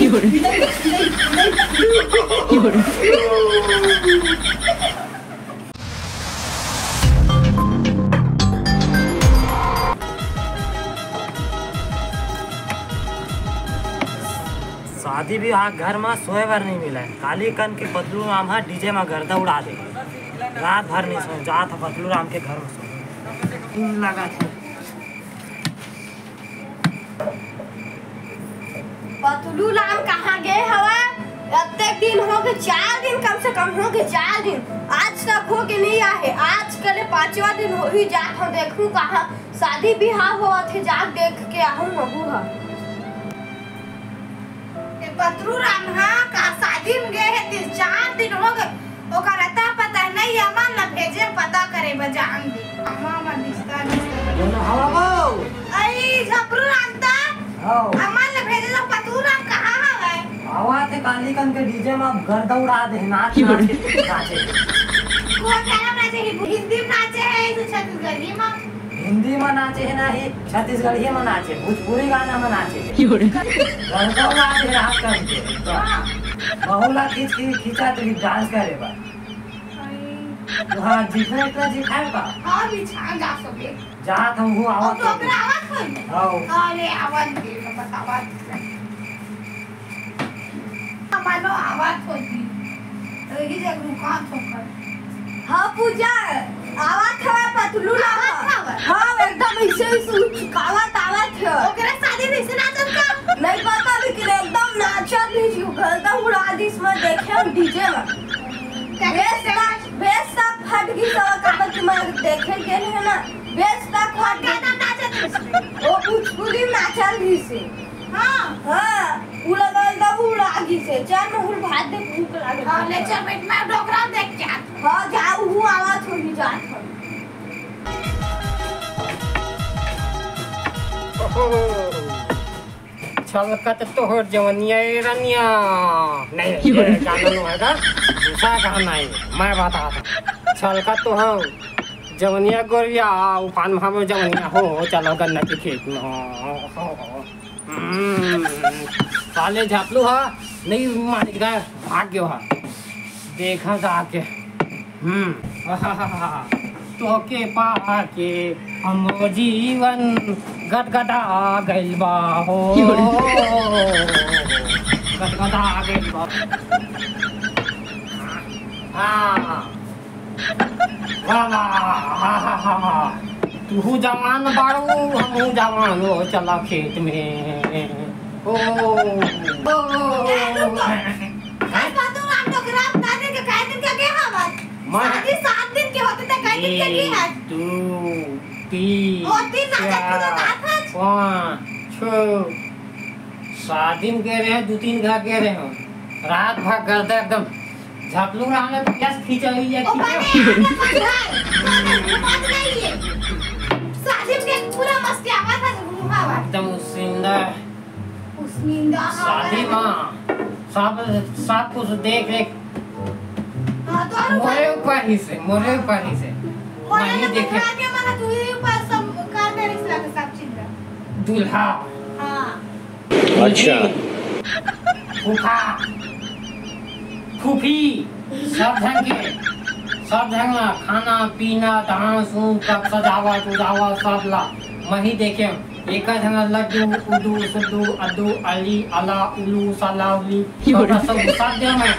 शादी भी घर में सोए भर नहीं मिला है। काली कन के पतलू राम है डीजे में गर्दा उड़ा दे। रात भर नहीं सो जा था पतलू राम के घर में सो लगा था। पतलू राम कहाँ गए हवा? प्रत्येक दिन हो गए 4 दिन, कम से कम हो गए 4 दिन, आज तक हो के नहीं आए। आज कल 5वां दिन हो ही जात हो। देखूं कहाँ शादी बिहार हुआ थे, जाग देख के आहूं महू हा। पतलू राम हाँ का शादी में गए हैं 4 दिन हो गए। ओकर अता पता नहीं अमन न भेजे पता करे बजान दे अम्मा दिसता हवा वो आई झपरू रामता अमन न भेजे तो पतलू राम कहाँ है? हवा थे काली कन के डीजे में गर्दा उड़ा दे। नाच नाचे कौन गाना नाचे? हिंदी में नाचे है तो छत्तीसगढ़ी में? हिंदी में नाचे है ना, ही छत्तीसगढ़ी में नाचे, भोजपुरी गाना में नाचे। गर्दा उड़ा दे रात कन के बहुला खींचा तो डांस करे बा। हाँ जितना इतना जिखाए बा। हाँ बिछा जा सबे जा तुम वो आवाज तो ओकरा आवाज खोल। आओ अरे आवाज दे बस आवाज हमारो आवाज खोती तो ये जग रुका ठोकर। हाँ पूजा आवाज हवा पतलू राम। हाँ एकदम ऐसे कावत आवत है। ओकरा शादी नहीं से नाचत का नहीं पता लेकिन एकदम नाचत नहीं गर्दा उड़ा दी। इसमें देखे हम डीजे में बेस तक फट गई सब कमर तुम्हारे देखे गए है ना। बेस तक फट गाना नाचत वो भोजपुरी नाचल भी से। हाँ हाँ उड़ा गर्दा उड़ा दी से। चल मैं भात दे भूख लागे। हाँ ले चल बेट मैं डोकरा देख के हाँ जाओ वो आवाज थोड़ी जात है। छलकत तोहर जवनिया रनिया नहीं गाना नो है का दूसरा गाना है। मैं बता था छलकत तो हो जवनिया गोरिया उफान भाव जवनिया हो चलो गन्ना के खेत में साले झापलू हा नहीं मालिक दा भाग गयो हा देखा जाके तो के पा के हम जीवन गदगदा गइल बा हो गदगदा गइल बा। हाँ वाह तू जवान बारू हम जवान हो चला खेत में ओ शादी 7 दिन के होते थे कई दिन के की है 2 3 4 5 6 शादी में कह रहे हैं 2-3 घर कह रहे हो रात भर करता एकदम झापलू रहने तो क्या खींचा हुई है शादी में पूरा मस्ती आवाज था एकदम उसिंदा शादी में सब कुछ देख देख मोरे ऊपर ही से नहीं देखे दूल्हा अच्छा फूफा फूफी सब ढंग ना खाना पीना डांस सब सजावट उजावट सब ला वही देखे एक लड्डू उदू सुदू अदू अली अला उलू सला उली सब साथ में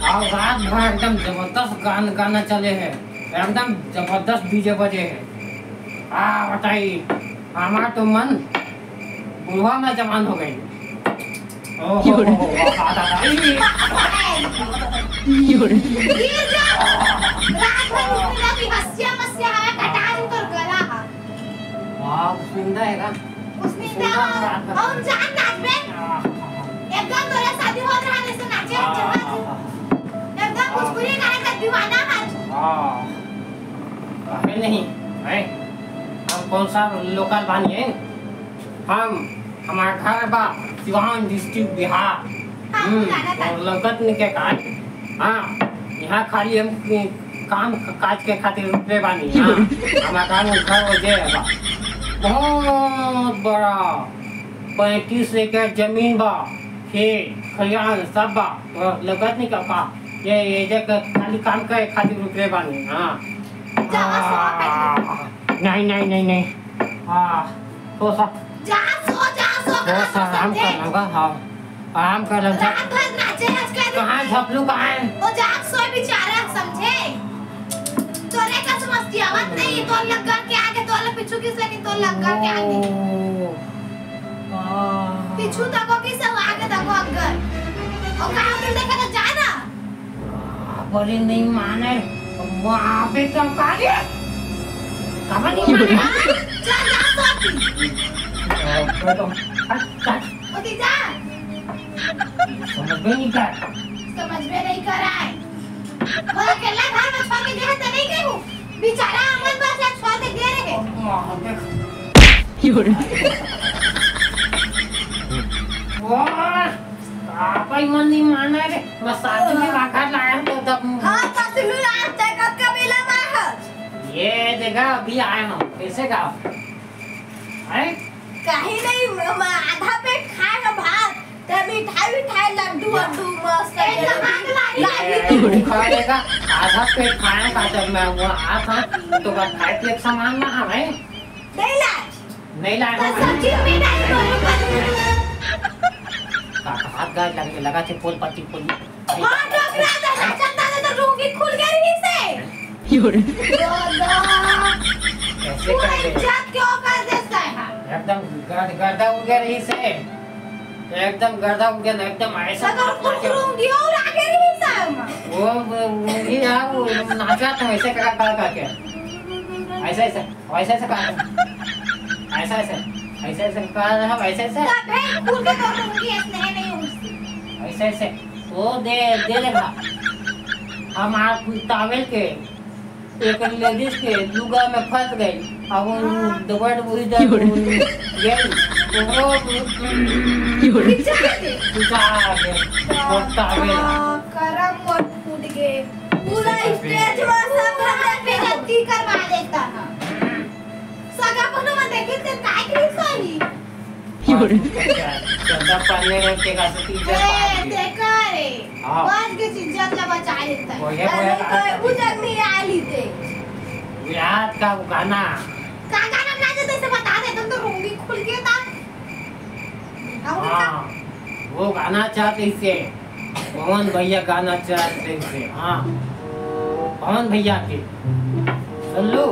और रात भर एकदम जबरदस्त गाना चले है एकदम जबरदस्त डीजे बजे है। बताइए हमारा तो मन बुढ़वा में जवान हो गई। नहीं हम कौन सा लोकल बानी है हम हमारा घर बा सिवान डिस्ट्रिक्ट बिहार और लगत नहीं के काज। हाँ यहाँ खाली हम काम काज के खातिर रुपये बानी। हमारा काम घर वजह बा बहुत बड़ा 35 एकड़ जमीन बा खेत खलियान सब बा तो लगत नहीं का ये देख खाली काम करे खातिर रुपये बानी हाँ नहीं तो सा जा सो आराम कर लगा हाँ आराम कर लगा रात भर नाचे आज का कहाँ झपलू कहाँ वो जाग सोए बेचारा समझे तोरे का समझती आवत नहीं तो लगा के आगे तो पीछू किस लेकिन तो लगा के आगे पीछू तक किस आगे तक अगर और कहां तुम देखा तो जाना बोली नहीं माने वहाँ पे तो काले कब नहीं माने जा तो ओके जा समझ में नहीं कर समझ में नहीं कर आए वो अकेला घर में छोड़ के गया तो नहीं गई हूँ बेचारा अमन बस छोड़ के दे रहे आप ही मन नहीं माना रे मैं शादी में वाखा लाया तो तब हाँ कसलू लान ते कब कबीला माहत ये देखा अभी आया हूँ कैसे का है कहीं नहीं आधा पेट खाए का भात ते मिठाई लड्डू मस्त खाएगा आधा पेट खाया का जब मैं वो आया था तो बस खाए थे सामान ना है नहीं लाया सब्जी में नहीं हाथ गाय लगा थे फूल पत्ती फूल हां डॉक्टर दादा चंदा तो रोगी खुल गई रही से कैसे कर ले इज्जत क्यों कर देता है एकदम गर्दा हो गया रही से एकदम गर्दा हो गया एकदम ऐसा रोगी और आगे रही से वो ये है वो नाचा तो ऐसे करा के ऐसे कर रहा हूं ऐसे तब खुल के तो रोगी ऐसे नहीं उठती ऐसे वो दे देगा हम आप टावल के एक लेडीज के लुगा में फंस गई अब दबड़ बुरी दर गई करम मोट फूट गए पूरा स्टेज में सब बेइज्जती करवा देता है सगा कोनो में देखे ते काय करी सही चंदा पाने के का सती देखा रे आज के इज्जत ला बचा लेता है उजग नहीं आली थे याद का गाना ना जैसे से बता दे तुम तो रोंगी खुल के था हाँ वो गाना चाहते थे पवन भैया गाना चाहते थे हाँ पवन भैया के सुन लो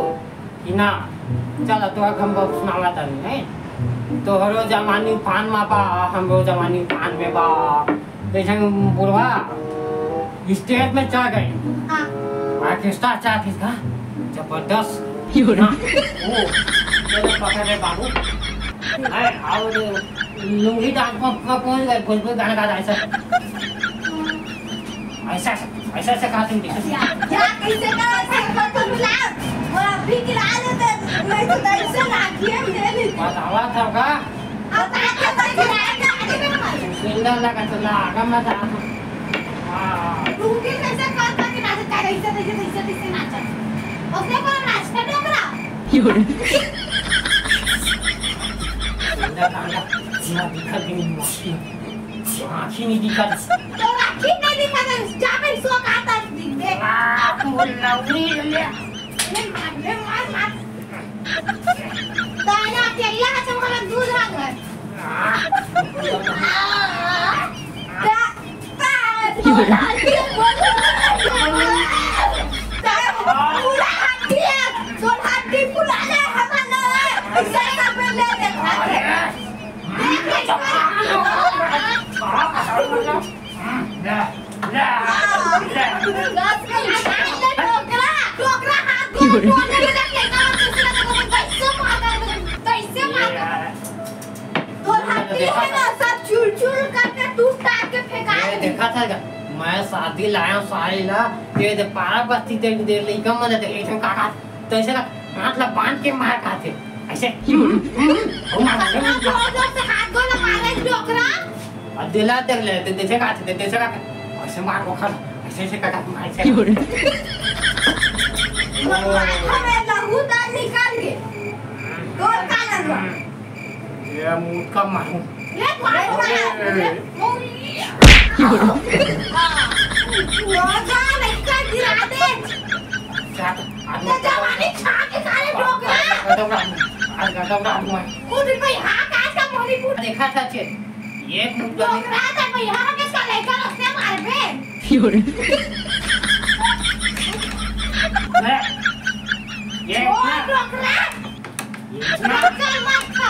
कि ना चलो तो हम सुनावा था नहीं तो हरो जमानी फान मा बा हमरो जमानी फान में बा जैसे बुढ़वा स्टेज में चढ़ गए हां ऑर्केस्ट्रा चाहती था जबरदस्त हाँ, वो चलो पकड़े बाबू अरे आओ लुंगी डांस में पहुंच गए भोजपुरी गाना गा ऐसा कहा तुम या कैसे करा से तो मिला वो अभी गिरा देते नहीं तो ऐसे लाठिए ले ली बतावा था का अब ताके तो गिराएगा आगे में मत सुंदर लगा चला आगा मत हां रोंगी कैसे कर के नाचता है ऐसे नाचा उसने को नाचता डोकरा सुंदर गाना ना दिखा नहीं आँखी नहीं दिखा तो आखिर नहीं दिखा था जावे सो खाता दिख दे बोलना उन्हीं ले मार ताना तेला का चमकला दूध रंग देखा था मैं शादी लाया सारी ला ते पारा बस्ती दे लेका मन दे एकदम काका तो ऐसे ना हाथ ला बांध के मार खाते ऐसे दिला देख ले देसे काटे ऐसे मार को खा ऐसे काटा ऐसे हमें लहू दाल निकाल के गोल का लगवा ये मुंह का मारू ले रोजा लड़का गिरा दे जवानी छा के सारे डोकरा कूद पे हां काट का मोरी कूद देखा था चे ये मुद्दा डोकरा था पे हां के साले का उसने मार बे ये डोकरा डोकरा मत खा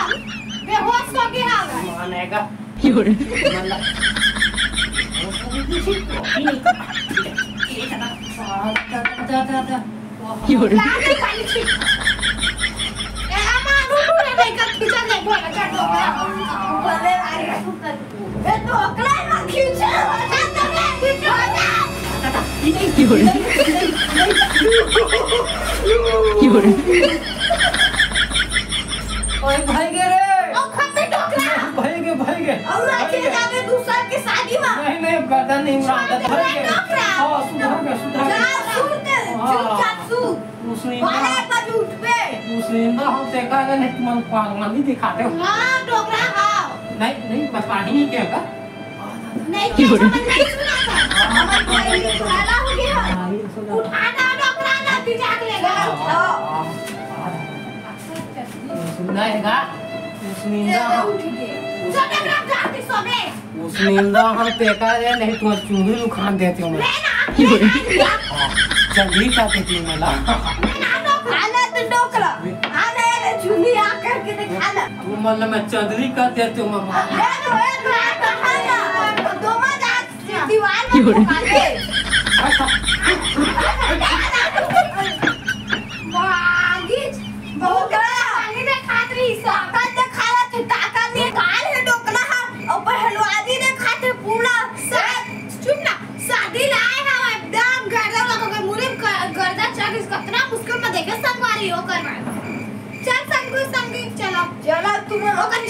बेहोश हो गया है मानेगा मतलब लाने पानी छी ए अमा रूरू ने लेकर खींचा ले बोल का डोकरा बोले अरे तू कर ए डोकरा मत खींचा तो मैं खींचो ओए भाई गे रे ओ खत्ते डोकरा भाई गे और आके जावे दूसरा के शादी में नहीं गर्दन नहीं उड़ाता भाई गे हां सुधर जा सुनते चुपचाप सु उसने वाले पर उठ पे हम देखा नहीं तुम पागल नहीं दिखाते हो हां डोकरा हां नहीं बता ही नहीं क्या का नहीं क्या समझ नहीं सुना था हमारा कोई वाला हो गया उठाना डोकरा ना तिजाक लेगा सुनना हैगा उसनिंदा उठ गए सब डोकरा जाती सोबे उसनिंदा हम देखा रे नहीं तो चूड़ी उखान देते हो मैं लेना चंगी का देती हूं मला खाना तो डोकरा आने रे झुली आकर के दिखाना तू मतलब मैं चंदरी का देती हूं मैं ले लो एक रात खाना दो मजाक दीवार में ठोका दे बागीच डोकरा पानी ने खातरी साका ने खाया थे ताका ने काल है डोकरा और पहलवानी ने खाते पूरा चुप ना शादी लाए हम एकदम गर्दा लगोगे मुरे गर्दा चल इस कितना मुश्किल में देखे संगवारी हो कर चल संगू संगी चलो चलो तुम ओकर